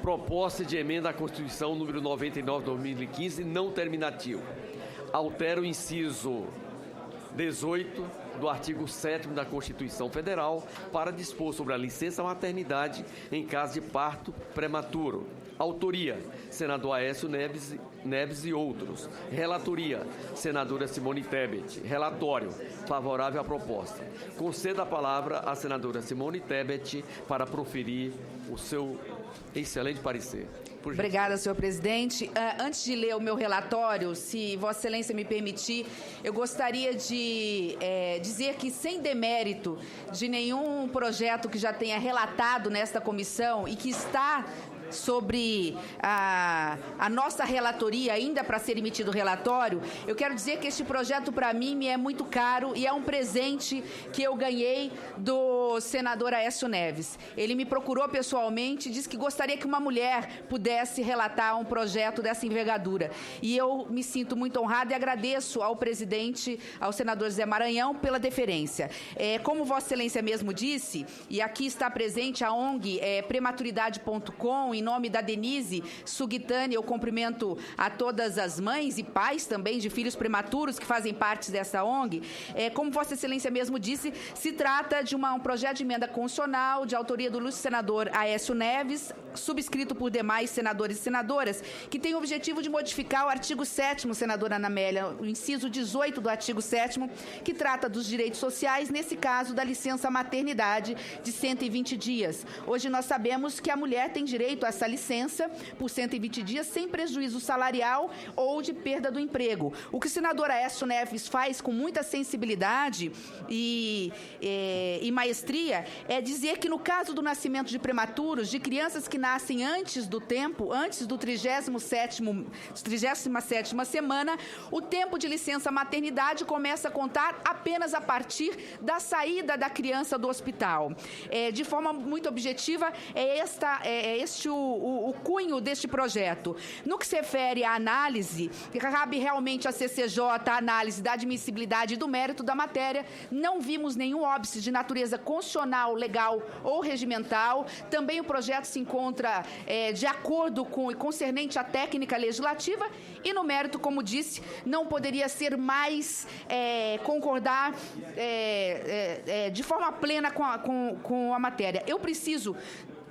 Proposta de emenda à Constituição número 99 de 2015, não terminativo. Altera o inciso 18 do artigo 7º da Constituição Federal para dispor sobre a licença maternidade em caso de parto prematuro. Autoria, senador Aécio Neves e outros. Relatoria, senadora Simone Tebet. Relatório, favorável à proposta. Conceda a palavra à senadora Simone Tebet para proferir o seu excelente parecer. Obrigada, senhor presidente. Antes de ler o meu relatório, se Vossa Excelência me permitir, eu gostaria de dizer que, sem demérito de nenhum projeto que já tenha relatado nesta comissão e que está sobre a nossa relatoria, ainda para ser emitido o relatório, eu quero dizer que este projeto, para mim, me é muito caro e é um presente que eu ganhei do senador Aécio Neves. Ele me procurou pessoalmente e disse que gostaria que uma mulher pudesse relatar um projeto dessa envergadura. E eu me sinto muito honrada e agradeço ao presidente, ao senador Zé Maranhão, pela deferência. Como Vossa Excelência mesmo disse, e aqui está presente a ONG prematuridade.com, em nome da Denise Sugitani, eu cumprimento a todas as mães e pais também de filhos prematuros que fazem parte dessa ONG. Como Vossa Excelência mesmo disse, se trata de um projeto de emenda constitucional de autoria do ilustre senador Aécio Neves, subscrito por demais senadores e senadoras, que tem o objetivo de modificar o artigo 7º, senadora Ana Amélia, o inciso 18 do artigo 7º, que trata dos direitos sociais, nesse caso da licença maternidade de 120 dias. Hoje nós sabemos que a mulher tem direito a essa licença por 120 dias sem prejuízo salarial ou de perda do emprego. O que o senador Aécio Neves faz com muita sensibilidade e maestria é dizer que no caso do nascimento de prematuros, de crianças que nascem antes do tempo, antes do 37ª semana, o tempo de licença maternidade começa a contar apenas a partir da saída da criança do hospital. De forma muito objetiva, este o cunho deste projeto. No que se refere à análise, cabe realmente à CCJ a análise da admissibilidade e do mérito da matéria. Não vimos nenhum óbice de natureza constitucional, legal ou regimental. Também o projeto se encontra de acordo com e concernente à técnica legislativa e no mérito, como disse, não poderia ser mais concordar de forma plena com a matéria. Eu preciso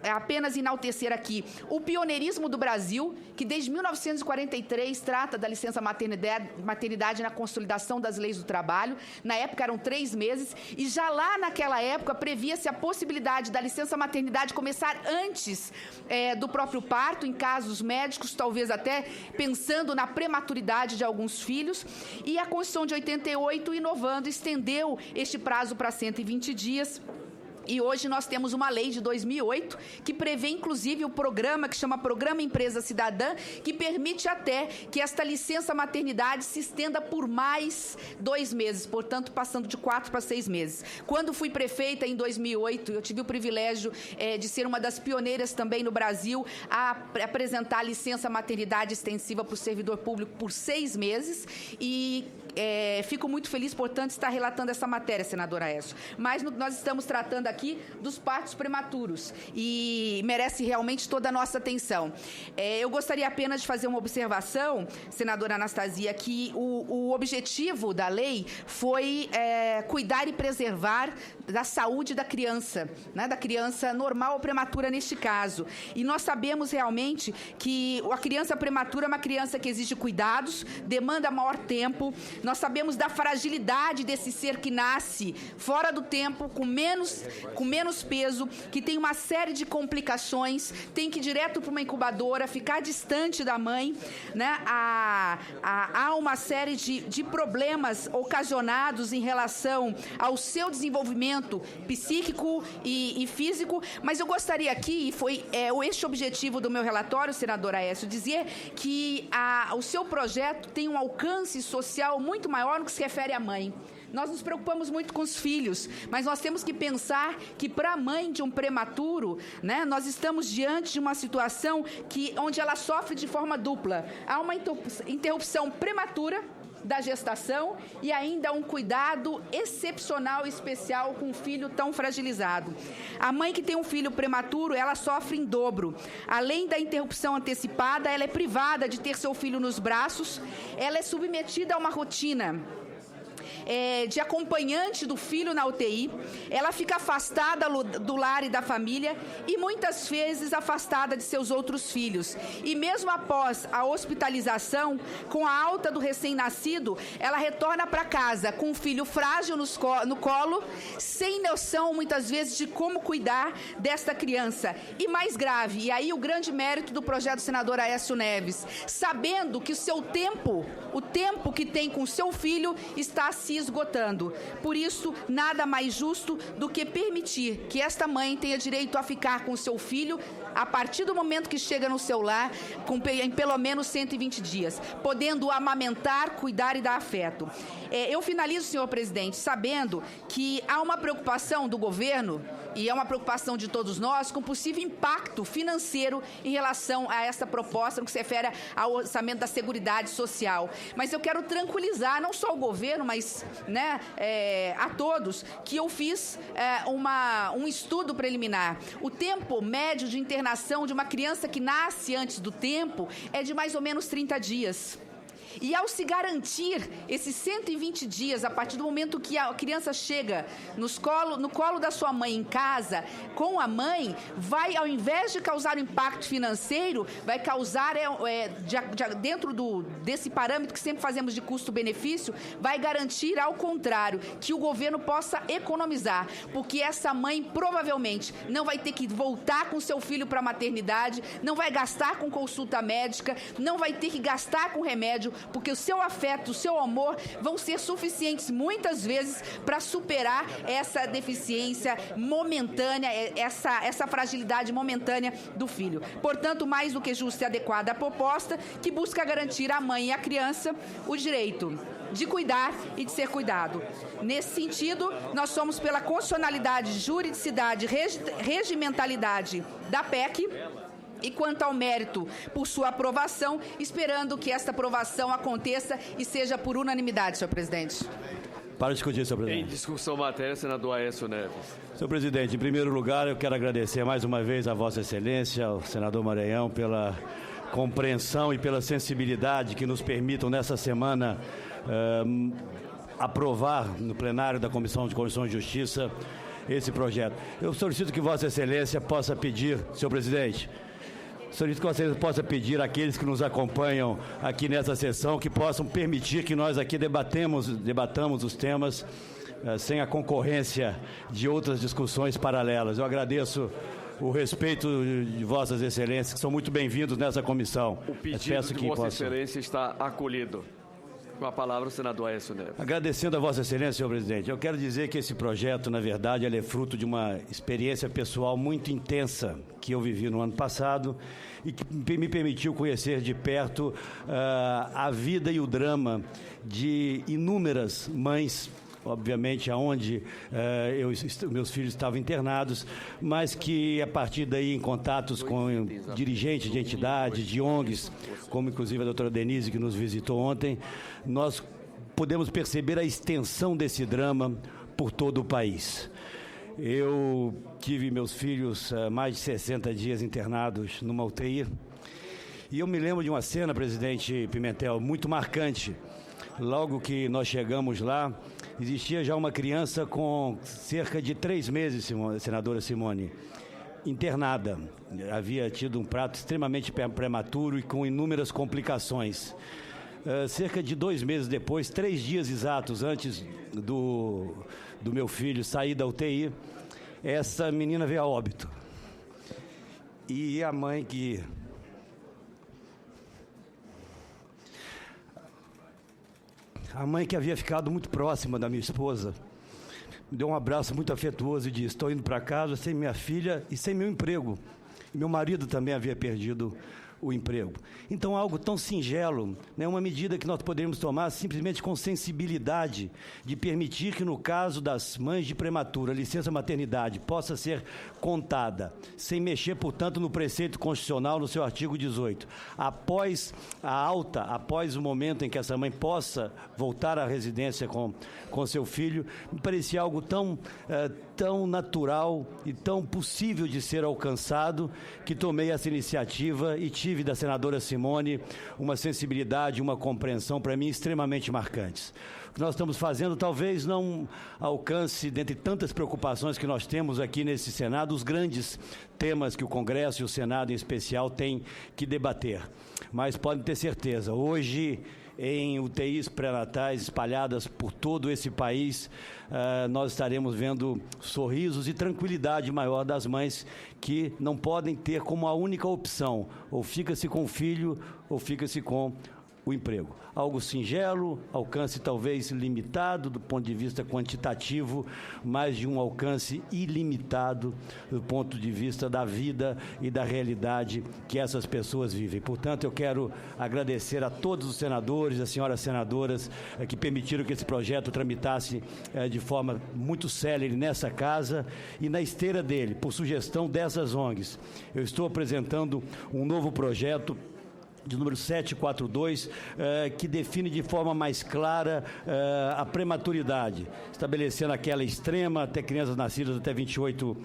apenas enaltecer aqui o pioneirismo do Brasil, que desde 1943 trata da licença maternidade na consolidação das leis do trabalho. Na época eram 3 meses e já lá naquela época previa-se a possibilidade da licença maternidade começar antes do próprio parto, em casos médicos, talvez até pensando na prematuridade de alguns filhos. E a Constituição de 88, inovando, estendeu este prazo para 120 dias. E hoje nós temos uma lei de 2008 que prevê, inclusive, o programa que chama Programa Empresa Cidadã, que permite até que esta licença maternidade se estenda por mais 2 meses, portanto, passando de 4 para 6 meses. Quando fui prefeita, em 2008, eu tive o privilégio de ser uma das pioneiras também no Brasil a apresentar a licença maternidade extensiva para o servidor público por 6 meses e fico muito feliz, portanto, de estar relatando essa matéria, senadora Aécio. Mas nós estamos tratando aqui dos partos prematuros e merece realmente toda a nossa atenção. Eu gostaria apenas de fazer uma observação, senadora Anastasia, que o objetivo da lei foi cuidar e preservar da saúde da criança, né, da criança normal ou prematura neste caso. E nós sabemos realmente que a criança prematura é uma criança que exige cuidados, demanda maior tempo. Nós sabemos da fragilidade desse ser que nasce fora do tempo, com menos peso, que tem uma série de complicações, tem que ir direto para uma incubadora, ficar distante da mãe, né? Há uma série de problemas ocasionados em relação ao seu desenvolvimento psíquico e físico, mas eu gostaria aqui, e foi este objetivo do meu relatório, senadora Aécio, dizer que o seu projeto tem um alcance social muito maior no que se refere à mãe. Nós nos preocupamos muito com os filhos, mas nós temos que pensar que para a mãe de um prematuro, né, nós estamos diante de uma situação onde ela sofre de forma dupla. Há uma interrupção prematura da gestação e ainda um cuidado excepcional e especial com um filho tão fragilizado. A mãe que tem um filho prematuro, ela sofre em dobro. Além da interrupção antecipada, ela é privada de ter seu filho nos braços, ela é submetida a uma rotina de acompanhante do filho na UTI, ela fica afastada do lar e da família e muitas vezes afastada de seus outros filhos. E mesmo após a hospitalização, com a alta do recém-nascido, ela retorna para casa com um filho frágil no colo, sem noção muitas vezes de como cuidar desta criança. E mais grave, e aí o grande mérito do projeto do senador Aécio Neves, sabendo que o tempo que tem com seu filho está se esgotando. Por isso, nada mais justo do que permitir que esta mãe tenha direito a ficar com seu filho a partir do momento que chega no seu lar, em pelo menos 120 dias, podendo amamentar, cuidar e dar afeto. Eu finalizo, senhor presidente, sabendo que há uma preocupação do governo e é uma preocupação de todos nós com possível impacto financeiro em relação a essa proposta no que se refere ao orçamento da Seguridade Social. Mas eu quero tranquilizar não só o governo, mas a todos, que eu fiz um estudo preliminar. O tempo médio de internação de uma criança que nasce antes do tempo é de mais ou menos 30 dias. E ao se garantir esses 120 dias, a partir do momento que a criança chega no colo da sua mãe em casa, com a mãe, vai, ao invés de causar um impacto financeiro, vai causar, dentro desse parâmetro que sempre fazemos de custo-benefício, vai garantir, ao contrário, que o governo possa economizar, porque essa mãe provavelmente não vai ter que voltar com seu filho para a maternidade, não vai gastar com consulta médica, não vai ter que gastar com remédio, porque o seu afeto, o seu amor vão ser suficientes muitas vezes para superar essa deficiência momentânea, essa fragilidade momentânea do filho. Portanto, mais do que justa e adequada a proposta que busca garantir à mãe e à criança o direito de cuidar e de ser cuidado. Nesse sentido, nós somos pela constitucionalidade, juridicidade, regimentalidade da PEC. E quanto ao mérito por sua aprovação, esperando que esta aprovação aconteça e seja por unanimidade, senhor presidente. Para discutir, senhor presidente. Em discussão matéria, senador Aécio Neves. Senhor presidente, em primeiro lugar, eu quero agradecer mais uma vez a Vossa Excelência, ao senador Maranhão, pela compreensão e pela sensibilidade que nos permitam, nessa semana, aprovar no plenário da Comissão de Constituição e Justiça esse projeto. Eu solicito que Vossa Excelência possa pedir, senhor presidente, solicito que você possa pedir àqueles que nos acompanham aqui nessa sessão que possam permitir que nós aqui debatamos os temas sem a concorrência de outras discussões paralelas. Eu agradeço o respeito de Vossas Excelências, que são muito bem-vindos nessa comissão. O pedido de Vossa Excelência está acolhido. Com a palavra, o senador Aécio Neves. Agradecendo a Vossa Excelência, senhor presidente, eu quero dizer que esse projeto, na verdade, ele é fruto de uma experiência pessoal muito intensa que eu vivi no ano passado e que me permitiu conhecer de perto a vida e o drama de inúmeras mães, obviamente, aonde meus filhos estavam internados, mas que, a partir daí, em contatos com dirigentes de entidades, de ONGs, como inclusive a doutora Denise, que nos visitou ontem, nós podemos perceber a extensão desse drama por todo o país. Eu tive meus filhos mais de 60 dias internados numa UTI, e eu me lembro de uma cena, presidente Pimentel, muito marcante. Logo que nós chegamos lá, existia já uma criança com cerca de 3 meses, senadora Simone, internada. Havia tido um parto extremamente prematuro e com inúmeras complicações. Cerca de 2 meses depois, 3 dias exatos antes do meu filho sair da UTI, essa menina veio a óbito. E a mãe que... A mãe, que havia ficado muito próxima da minha esposa, me deu um abraço muito afetuoso e disse: estou indo para casa sem minha filha e sem meu emprego. E meu marido também havia perdido o emprego. Então, algo tão singelo, né, uma medida que nós poderíamos tomar simplesmente com sensibilidade, de permitir que, no caso das mães de prematura, a licença maternidade possa ser contada, sem mexer, portanto, no preceito constitucional, no seu artigo 18. Após a alta, após o momento em que essa mãe possa voltar à residência com seu filho, me parecia algo tão natural e tão possível de ser alcançado, que tomei essa iniciativa e tive da senadora Simone uma sensibilidade, uma compreensão, para mim, extremamente marcantes. O que nós estamos fazendo talvez não alcance, dentre tantas preocupações que nós temos aqui nesse Senado, os grandes temas que o Congresso e o Senado, em especial, têm que debater. Mas podem ter certeza, hoje, em UTIs pré-natais espalhadas por todo esse país, nós estaremos vendo sorrisos e tranquilidade maior das mães que não podem ter como a única opção, ou fica-se com o filho, ou fica-se com o emprego. Algo singelo, alcance talvez limitado do ponto de vista quantitativo, mas de um alcance ilimitado do ponto de vista da vida e da realidade que essas pessoas vivem. Portanto, eu quero agradecer a todos os senadores, as senhoras senadoras, que permitiram que esse projeto tramitasse de forma muito célere nessa casa, e na esteira dele, por sugestão dessas ONGs, eu estou apresentando um novo projeto de número 742, que define de forma mais clara a prematuridade, estabelecendo aquela extrema até crianças nascidas até 28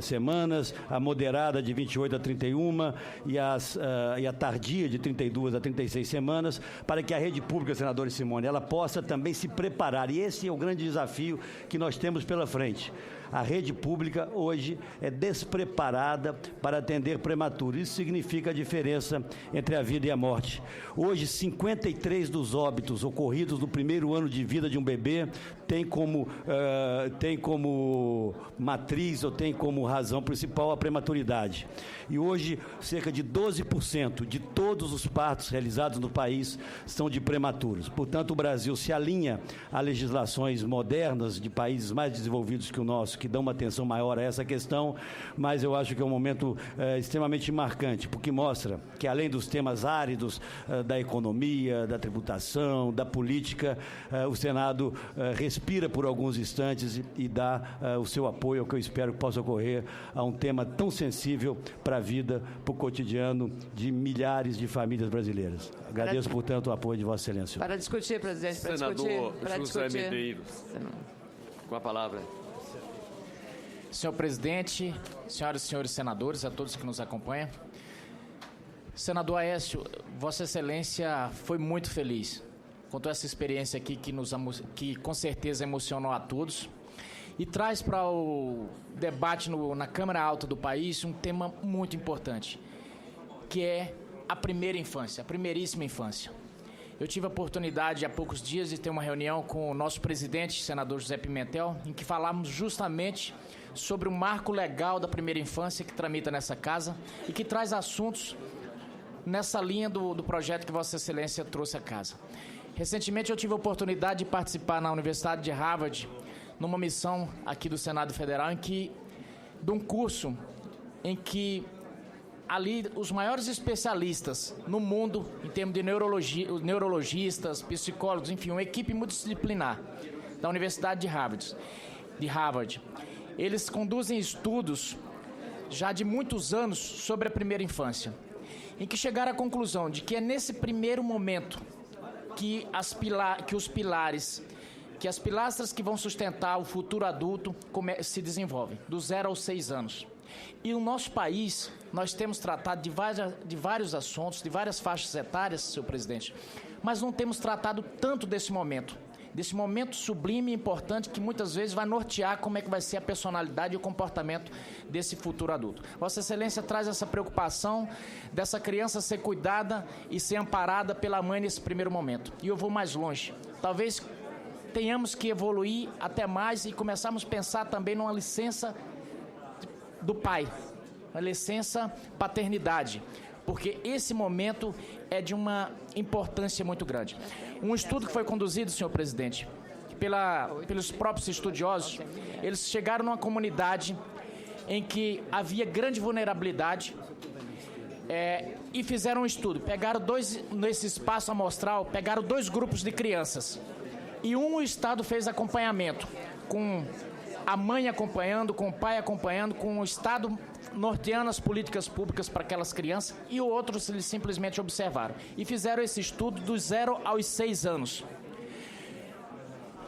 semanas, a moderada de 28 a 31 e a tardia de 32 a 36 semanas, para que a rede pública, senadora Simone, ela possa também se preparar. E esse é o grande desafio que nós temos pela frente. A rede pública hoje é despreparada para atender prematuros. Isso significa a diferença entre a vida e a morte. Hoje, 53 dos óbitos ocorridos no primeiro ano de vida de um bebê tem como matriz ou tem como razão principal a prematuridade. E hoje, cerca de 12% de todos os partos realizados no país são de prematuros. Portanto, o Brasil se alinha a legislações modernas de países mais desenvolvidos que o nosso, que dão uma atenção maior a essa questão, mas eu acho que é um momento extremamente marcante, porque mostra que, além dos temas áridos da economia, da tributação, da política, o Senado respira por alguns instantes e dá o seu apoio, ao que eu espero que possa ocorrer, a um tema tão sensível para a vida, para o cotidiano de milhares de famílias brasileiras. Agradeço, portanto, o apoio de Vossa Excelência. Para discutir, presidente, para Senador discutir. José Medeiros, com a palavra. Senhor presidente, senhoras e senhores senadores, a todos que nos acompanham. Senador Aécio, Vossa Excelência foi muito feliz. Contou essa experiência aqui que com certeza emocionou a todos. E traz para o debate na Câmara Alta do país um tema muito importante, que é a primeira infância, a primeiríssima infância. Eu tive a oportunidade há poucos dias de ter uma reunião com o nosso presidente, senador José Pimentel, em que falamos justamente sobre o marco legal da primeira infância que tramita nessa casa e que traz assuntos nessa linha do projeto que Vossa Excelência trouxe à casa. Recentemente eu tive a oportunidade de participar na Universidade de Harvard, numa missão aqui do Senado Federal, de um curso em que ali os maiores especialistas no mundo, em termos de neurologistas, psicólogos, enfim, uma equipe multidisciplinar da Universidade de Harvard. Eles conduzem estudos já de muitos anos sobre a primeira infância, em que chegaram à conclusão de que é nesse primeiro momento que as pilastras que vão sustentar o futuro adulto se desenvolvem, do 0 aos 6 anos. E no nosso país, nós temos tratado de vários assuntos, de várias faixas etárias, senhor presidente, mas não temos tratado tanto desse momento sublime e importante que muitas vezes vai nortear como é que vai ser a personalidade e o comportamento desse futuro adulto. Vossa Excelência traz essa preocupação dessa criança ser cuidada e ser amparada pela mãe nesse primeiro momento. E eu vou mais longe. Talvez tenhamos que evoluir até mais e começarmos a pensar também numa licença do pai, uma licença paternidade, porque esse momento é de uma importância muito grande. Um estudo que foi conduzido, senhor presidente, pelos próprios estudiosos, eles chegaram numa comunidade em que havia grande vulnerabilidade e fizeram um estudo. Pegaram nesse espaço amostral, pegaram 2 grupos de crianças. E o Estado fez acompanhamento, com a mãe acompanhando, com o pai acompanhando, com o Estado norteando as políticas públicas para aquelas crianças, e o outro eles simplesmente observaram. E fizeram esse estudo dos 0 aos 6 anos.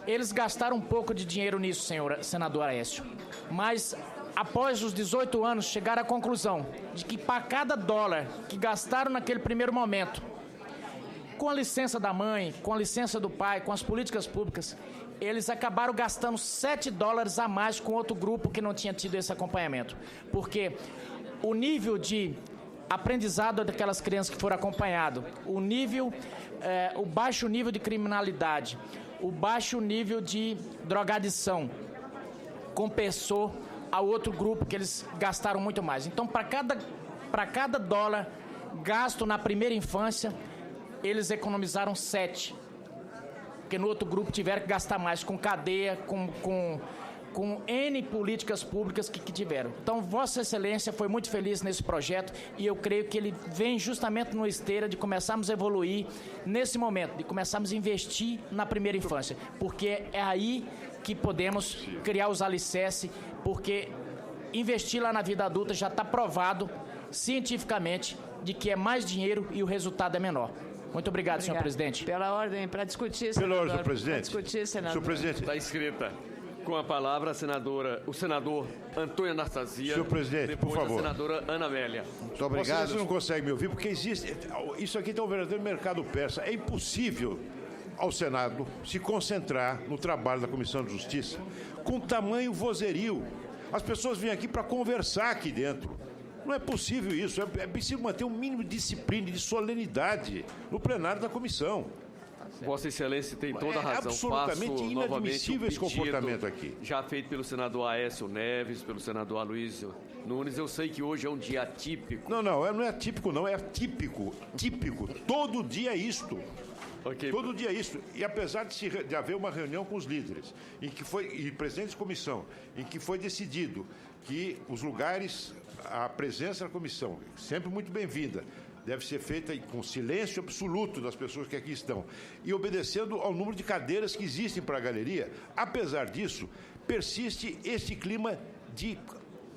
Eles gastaram um pouco de dinheiro nisso, senador Aécio, mas após os 18 anos chegaram à conclusão de que para cada dólar que gastaram naquele primeiro momento, com a licença da mãe, com a licença do pai, com as políticas públicas, eles acabaram gastando $7 a mais com outro grupo que não tinha tido esse acompanhamento. Porque o nível de aprendizado daquelas crianças que foram acompanhadas, o baixo nível de criminalidade, o baixo nível de drogadição, compensou ao outro grupo que eles gastaram muito mais. Então, para cada dólar gasto na primeira infância, eles economizaram 7. Porque no outro grupo tiveram que gastar mais com cadeia, com N políticas públicas que tiveram. Então, Vossa Excelência foi muito feliz nesse projeto e eu creio que ele vem justamente no esteira de começarmos a evoluir nesse momento, de começarmos a investir na primeira infância, porque é aí que podemos criar os alicerces, porque investir lá na vida adulta já está provado cientificamente de que é mais dinheiro e o resultado é menor. Muito obrigado, senhor presidente. Pela ordem, para discutir, senador. Pela ordem, presidente. Para discutir, senador. Senhor presidente. Está inscrita com a palavra o senador Antônio Anastasia. Senhor presidente, por favor. A senadora Ana Amélia. Muito obrigado. Vocês não conseguem me ouvir porque existe... Isso aqui está um verdadeiro mercado persa. É impossível ao Senado se concentrar no trabalho da Comissão de Justiça com tamanho vozerio. As pessoas vêm aqui para conversar aqui dentro. Não é possível isso. É preciso manter um mínimo de disciplina e de solenidade no plenário da comissão. Vossa Excelência tem toda a razão. É absolutamente inadmissível esse comportamento aqui. Já feito pelo senador Aécio Neves, pelo senador Aloysio Nunes. Eu sei que hoje é um dia atípico. Não é atípico, não. É típico. Típico. Todo dia é isto. Okay. Todo dia é isso. E apesar de haver uma reunião com os líderes, e presidentes de comissão, em que foi decidido que os lugares, a presença da comissão, sempre muito bem-vinda, deve ser feita com silêncio absoluto das pessoas que aqui estão, e obedecendo ao número de cadeiras que existem para a galeria, apesar disso, persiste esse clima de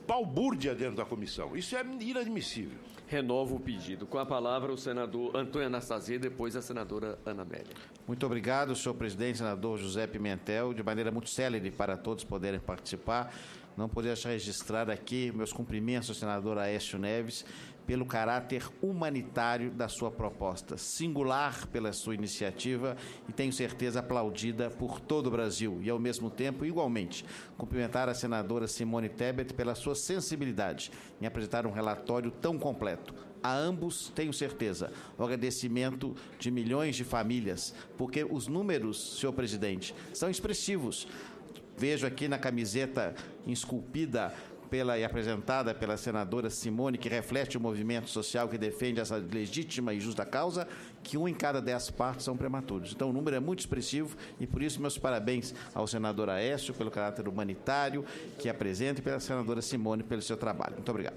balbúrdia dentro da comissão. Isso é inadmissível. Renovo o pedido. Com a palavra, o senador Antônio Anastasia e depois a senadora Ana Amélia. Muito obrigado, senhor presidente, senador José Pimentel, de maneira muito célere para todos poderem participar. Não poderia deixar registrar aqui meus cumprimentos ao senador Aécio Neves pelo caráter humanitário da sua proposta, singular pela sua iniciativa e tenho certeza aplaudida por todo o Brasil. E, ao mesmo tempo, igualmente, cumprimentar a senadora Simone Tebet pela sua sensibilidade em apresentar um relatório tão completo. A ambos, tenho certeza, o agradecimento de milhões de famílias, porque os números, senhor presidente, são expressivos. Vejo aqui na camiseta esculpida e apresentada pela senadora Simone, que reflete o movimento social que defende essa legítima e justa causa, que 1 em cada 10 partos são prematuros. Então, o número é muito expressivo e, por isso, meus parabéns ao senador Aécio pelo caráter humanitário que apresenta e pela senadora Simone pelo seu trabalho. Muito obrigado.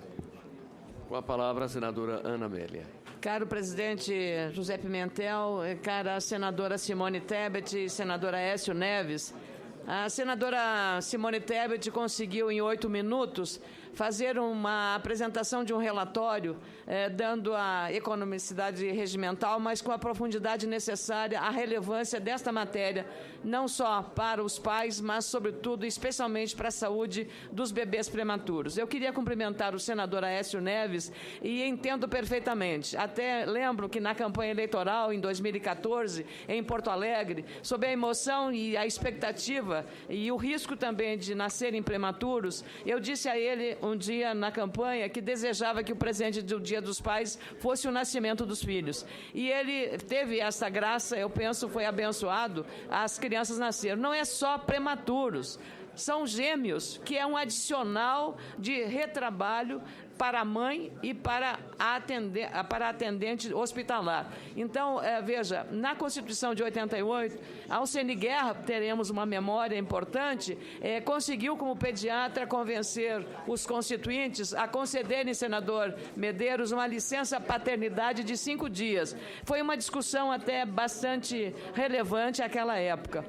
Com a palavra, a senadora Ana Amélia. Caro presidente José Pimentel, cara senadora Simone Tebet e senadora Aécio Neves, a senadora Simone Tebet conseguiu, em 8 minutos, fazer uma apresentação de um relatório, dando a economicidade regimental, mas com a profundidade necessária, a relevância desta matéria, não só para os pais, mas, sobretudo, especialmente para a saúde dos bebês prematuros. Eu queria cumprimentar o senador Aécio Neves e entendo perfeitamente. Até lembro que na campanha eleitoral, em 2014, em Porto Alegre, sob a emoção e a expectativa e o risco também de nascerem prematuros, eu disse a ele um dia na campanha que desejava que o presente do Dia dos Pais fosse o nascimento dos filhos. E ele teve essa graça, eu penso, foi abençoado, as crianças nasceram. Não é só prematuros, são gêmeos, que é um adicional de retrabalho para a mãe e para a atendente hospitalar. Então, veja, na Constituição de 88, Alcene Guerra, teremos uma memória importante, conseguiu, como pediatra, convencer os constituintes a concederem, senador Medeiros, uma licença paternidade de 5 dias. Foi uma discussão até bastante relevante àquela época.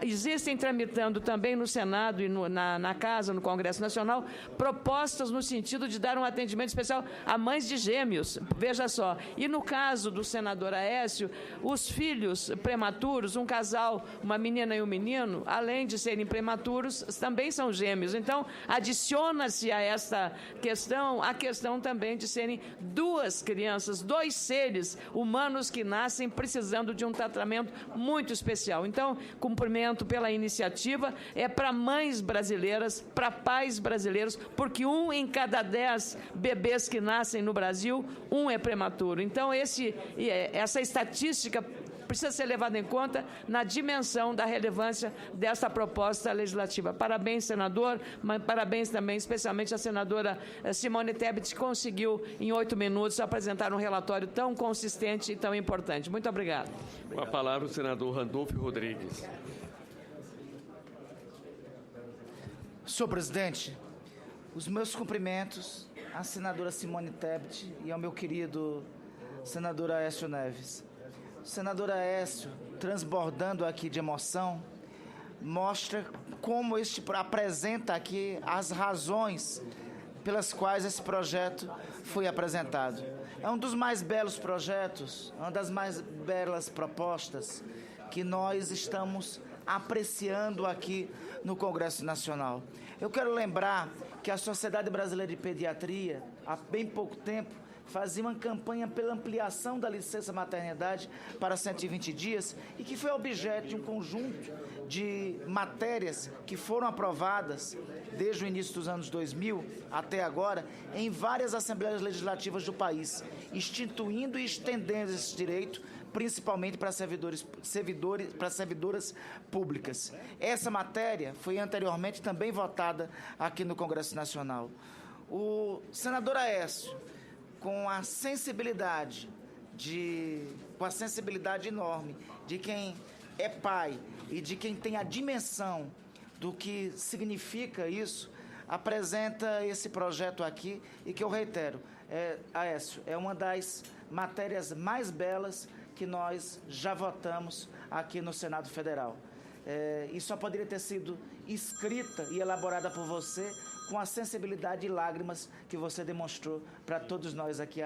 Existem tramitando também no Senado e na Casa, no Congresso Nacional, propostas no sentido de dar um atendimento especial a mães de gêmeos. Veja só. E no caso do senador Aécio, os filhos prematuros, um casal, uma menina e um menino, além de serem prematuros, também são gêmeos. Então, adiciona-se a esta questão a questão também de serem 2 crianças, 2 seres humanos que nascem precisando de um tratamento muito especial. Então, cumprimento pela iniciativa, para mães brasileiras, para pais brasileiros, porque 1 em cada 10 bebês que nascem no Brasil, 1 é prematuro. Então, essa estatística precisa ser levada em conta na dimensão da relevância desta proposta legislativa. Parabéns, senador, mas parabéns também, especialmente, à senadora Simone Tebet, que conseguiu, em 8 minutos, apresentar um relatório tão consistente e tão importante. Muito obrigado. Com a palavra, o senador Randolfo Rodrigues. Senhor presidente, os meus cumprimentos à senadora Simone Tebet e ao meu querido senador Aécio Neves. O senador Aécio, transbordando aqui de emoção, mostra como apresenta aqui as razões pelas quais esse projeto foi apresentado. É um dos mais belos projetos, uma das mais belas propostas que nós estamos apreciando aqui no Congresso Nacional. Eu quero lembrar que a Sociedade Brasileira de Pediatria, há bem pouco tempo, fazia uma campanha pela ampliação da licença maternidade para 120 dias e que foi objeto de um conjunto de matérias que foram aprovadas desde o início dos anos 2000 até agora em várias assembleias legislativas do país, instituindo e estendendo esse direito principalmente para servidoras públicas. Essa matéria foi anteriormente também votada aqui no Congresso Nacional. O senador Aécio, com a sensibilidade enorme de quem é pai e de quem tem a dimensão do que significa isso, apresenta esse projeto aqui e que eu reitero, Aécio, é uma das matérias mais belas que nós já votamos aqui no Senado Federal. E só poderia ter sido escrita e elaborada por você com a sensibilidade e lágrimas que você demonstrou para todos nós aqui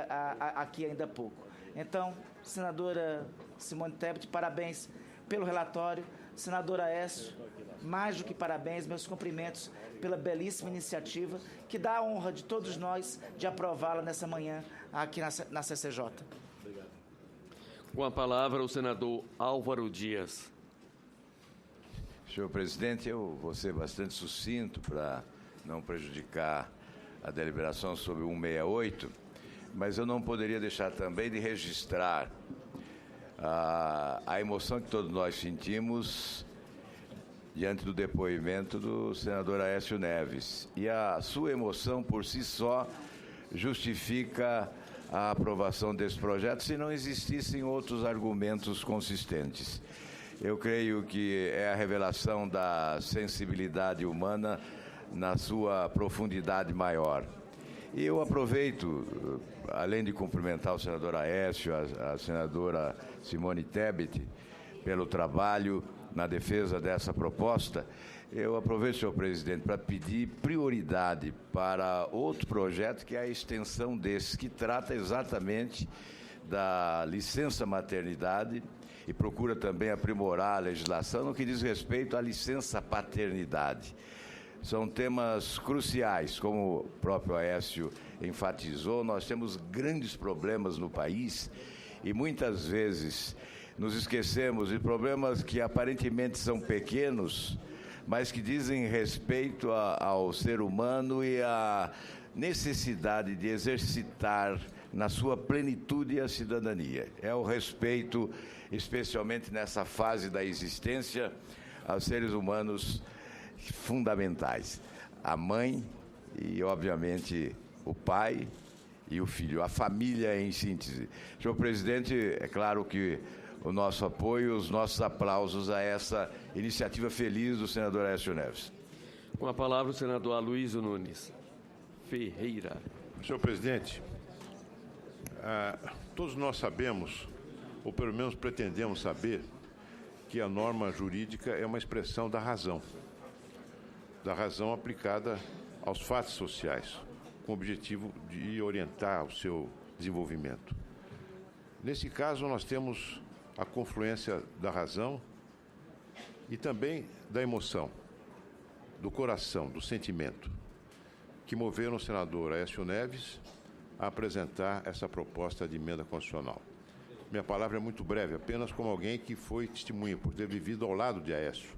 ainda há pouco. Então, senadora Simone Tebet, parabéns pelo relatório. Senadora Aécio, mais do que parabéns, meus cumprimentos pela belíssima iniciativa que dá a honra de todos nós de aprová-la nessa manhã aqui na CCJ. Obrigado. Com a palavra, o senador Álvaro Dias. Senhor presidente, eu vou ser bastante sucinto para não prejudicar a deliberação sobre 168, mas eu não poderia deixar também de registrar a emoção que todos nós sentimos diante do depoimento do senador Aécio Neves. E a sua emoção, por si só, justifica a aprovação desse projeto se não existissem outros argumentos consistentes. Eu creio que é a revelação da sensibilidade humana na sua profundidade maior. E eu aproveito, além de cumprimentar o senador Aécio, a senadora Simone Tebet, pelo trabalho na defesa dessa proposta, eu aproveito, senhor presidente, para pedir prioridade para outro projeto, que é a extensão desse, que trata exatamente da licença maternidade e procura também aprimorar a legislação no que diz respeito à licença paternidade. São temas cruciais, como o próprio Aécio enfatizou. Nós temos grandes problemas no país e muitas vezes nos esquecemos de problemas que aparentemente são pequenos, mas que dizem respeito ao ser humano e à necessidade de exercitar na sua plenitude a cidadania. É o respeito, especialmente nessa fase da existência, aos seres humanos fundamentais, a mãe e, obviamente, o pai e o filho, a família em síntese. Senhor presidente, é claro que o nosso apoio, os nossos aplausos a essa iniciativa feliz do senador Aécio Neves. Com a palavra o senador Aloysio Nunes Ferreira. Senhor presidente, todos nós sabemos, ou pelo menos pretendemos saber, que a norma jurídica é uma expressão da razão aplicada aos fatos sociais, com o objetivo de orientar o seu desenvolvimento. Nesse caso, nós temos a confluência da razão e também da emoção, do coração, do sentimento, que moveram o senador Aécio Neves a apresentar essa proposta de emenda constitucional. Minha palavra é muito breve, apenas como alguém que foi testemunha por ter vivido ao lado de Aécio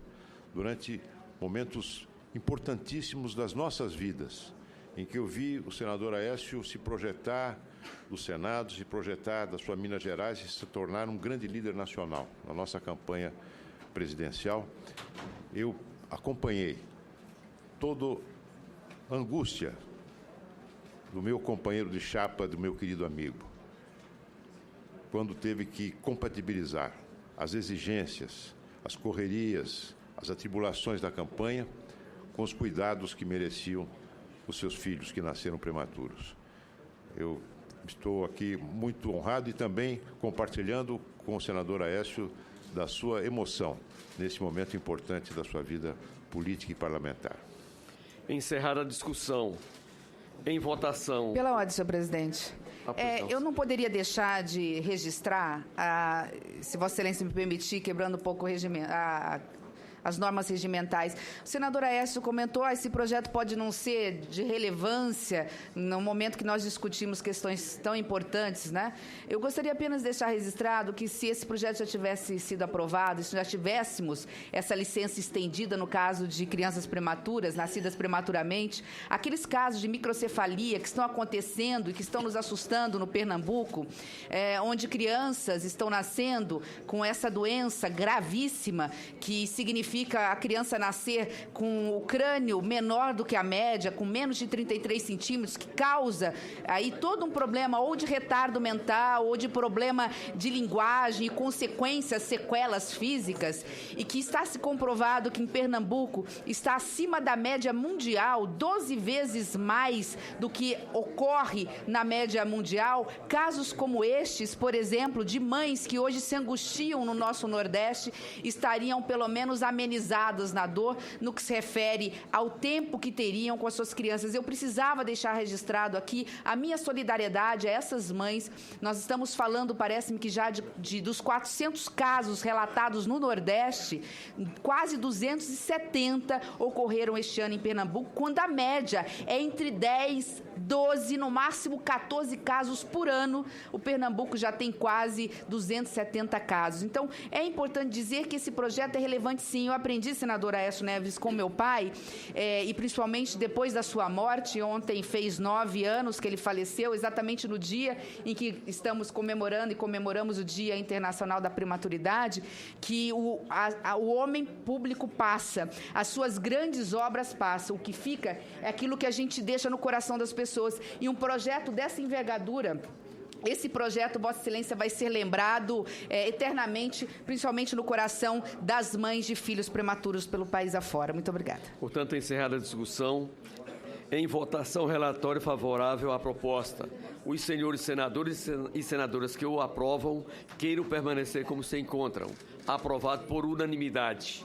durante momentos importantíssimos das nossas vidas, em que eu vi o senador Aécio se projetar do Senado, se projetar da sua Minas Gerais e se tornar um grande líder nacional. Na nossa campanha presidencial, eu acompanhei toda a angústia do meu companheiro de chapa, do meu querido amigo, quando teve que compatibilizar as exigências, as correrias, as atribulações da campanha com os cuidados que mereciam os seus filhos que nasceram prematuros. Eu estou aqui muito honrado e também compartilhando com o senador Aécio da sua emoção nesse momento importante da sua vida política e parlamentar. Encerrada a discussão. Em votação. Pela ordem, senhor presidente. Eu não poderia deixar de registrar, se Vossa Excelência me permitir, quebrando um pouco o regimento, as normas regimentais. O senador Aécio comentou, esse projeto pode não ser de relevância no momento que nós discutimos questões tão importantes, né? Eu gostaria apenas de deixar registrado que se esse projeto já tivesse sido aprovado, se já tivéssemos essa licença estendida no caso de crianças prematuras, nascidas prematuramente, aqueles casos de microcefalia que estão acontecendo e que estão nos assustando no Pernambuco, onde crianças estão nascendo com essa doença gravíssima que significa a criança nascer com o crânio menor do que a média, com menos de 33 centímetros, que causa aí todo um problema ou de retardo mental ou de problema de linguagem e consequências, sequelas físicas, e que está se comprovado que em Pernambuco está acima da média mundial, 12 vezes mais do que ocorre na média mundial, casos como estes, por exemplo, de mães que hoje se angustiam no nosso Nordeste, estariam pelo menos amenizadas na dor no que se refere ao tempo que teriam com as suas crianças. Eu precisava deixar registrado aqui a minha solidariedade a essas mães. Nós estamos falando, parece-me que já dos 400 casos relatados no Nordeste, quase 270 ocorreram este ano em Pernambuco, quando a média é entre 10, 12, no máximo 14 casos por ano. O Pernambuco já tem quase 270 casos. Então, é importante dizer que esse projeto é relevante, sim. Eu aprendi, senador Aécio Neves, com meu pai, e principalmente depois da sua morte. Ontem fez 9 anos que ele faleceu, exatamente no dia em que estamos comemorando e comemoramos o Dia Internacional da Prematuridade, que o homem público passa, as suas grandes obras passam. O que fica é aquilo que a gente deixa no coração das pessoas. E um projeto dessa envergadura, esse projeto, Vossa Excelência, vai ser lembrado eternamente, principalmente no coração das mães de filhos prematuros pelo país afora. Muito obrigada. Portanto, encerrada a discussão. Em votação, relatório favorável à proposta. Os senhores senadores e senadoras que o aprovam, queiram permanecer como se encontram. Aprovado por unanimidade.